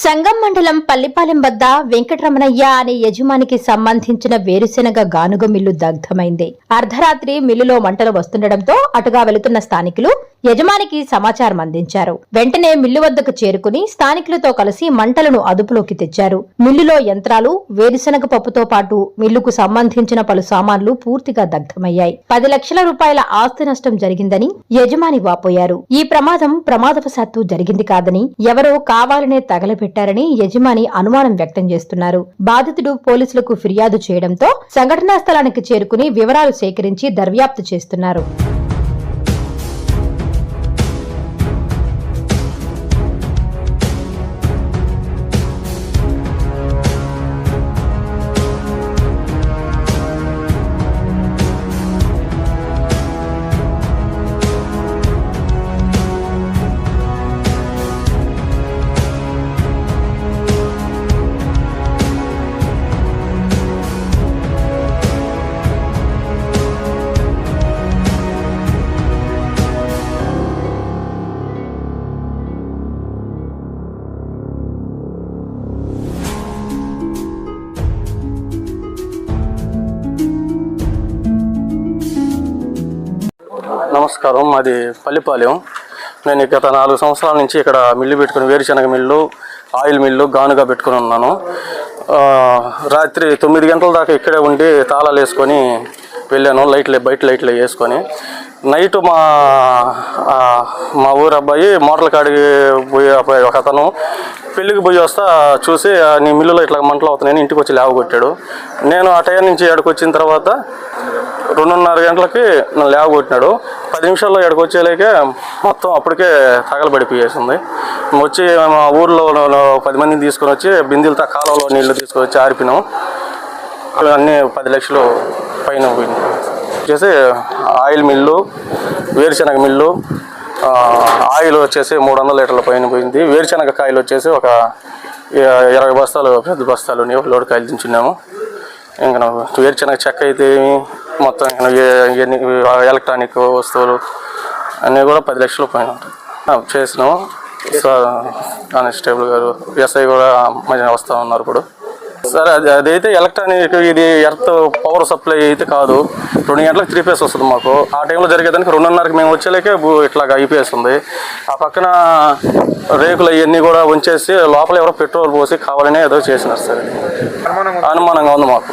సంగం మండలం పల్లిపాలెం వద్ద వెంకటరమణయ్య అనే యజమానికి సంబంధించిన వేరుశెనగ గానుగ మిల్లు దగ్ధమైంది. అర్ధరాత్రి మిల్లులో మంటలు వస్తుండటంతో అటుగా వెళుతున్న స్థానికులు యజమానికి సమాచారం అందించారు. వెంటనే మిల్లు వద్దకు చేరుకుని స్థానికులతో కలిసి మంటలను అదుపులోకి తెచ్చారు. మిల్లులో యంత్రాలు, వేరుశెనగ పప్పుతో పాటు మిల్లుకు సంబంధించిన పలు సామాన్లు పూర్తిగా దగ్ధమయ్యాయి. 10 లక్షల రూపాయల ఆస్తి నష్టం జరిగిందని యజమాని వాపోయారు. ఈ ప్రమాదం ప్రమాదవశాత్తు జరిగింది కాదని ఎవరో కావాలనే తగలబెట్టారని యజమాని అనుమానం వ్యక్తం చేస్తున్నారు. బాధితుడు పోలీసులకు ఫిర్యాదు చేయడంతో సంఘటనా స్థలానికి చేరుకుని వివరాలు సేకరించి దర్యాప్తు చేస్తున్నారు. నమస్కారం, మాది పల్లిపాలెం. నేను గత 4 సంవత్సరాల నుంచి ఇక్కడ మిల్లు పెట్టుకుని వేరుశెనగ మిల్లు, ఆయిల్ మిల్లు, గానుగా పెట్టుకుని ఉన్నాను. రాత్రి 9 గంటల దాకా ఇక్కడే ఉండి తాళాలు వేసుకొని వెళ్ళాను. బయట లైట్లు వేసుకొని. నైట్ మా ఊరు అబ్బాయి మోటార్ల కాడికి పోయే ఒక అతను పెళ్ళికి పోయి వస్తా చూసి నీ మిల్లులో ఇట్లా మంటలు అవుతున్నాయని ఇంటికి వచ్చి లేవగొట్టాడు. నేను ఆ టైం నుంచి ఎక్కడికి వచ్చిన తర్వాత 2:30 గంటలకి నన్ను లేవగొట్టినాడు. 10 నిమిషాల్లో ఎక్కడికి వచ్చేలాగే మొత్తం అప్పటికే తగలబడిపోయేసింది. వచ్చి మా ఊర్లో 10 మందిని తీసుకొని వచ్చి బిందెలతో కాలువలో నీళ్లు తీసుకొని వచ్చి ఆరిపినాం. అన్నీ 10 లక్షలు పైన పోయింది. వచ్చేసి ఆయిల్ మిల్లు, వేరుశెనగ మిల్లు, ఆయిల్ వచ్చేసి 300 లీటర్ల పైన పోయింది. వేరుశెనగ కాయలు వచ్చేసి ఒక 20 బస్తాలు, పెద్ద బస్తాలు లోడ్ కాయలు దించున్నాము. ఇంకా వేరుశెనగ చెక్క అయితే మొత్తం ఎలక్ట్రానిక్ వస్తువులు అన్నీ కూడా 10 లక్షల పైన చేసినాము. కానిస్టేబుల్ గారు, ఎస్ఐ కూడా మధ్య వస్తూ ఉన్నారు ఇప్పుడు. సరే, అదైతే ఎలక్ట్రానిక్, ఇది ఎర్త్ పవర్ సప్లై అయితే కాదు. 2 గంటలకు 3 ఫేస్ వస్తుంది మాకు. ఆ టైంలో జరిగేదానికి 2:30కి మేము వచ్చేలాకే ఇట్లాగా అయిపోయేస్తుంది. ఆ పక్కన రేకులు అవన్నీ కూడా ఉంచేసి లోపల ఎవరో పెట్రోల్ పోసి కావాలనే ఏదో చేసినారు. సరే, అనుమానంగా ఉంది మాకు.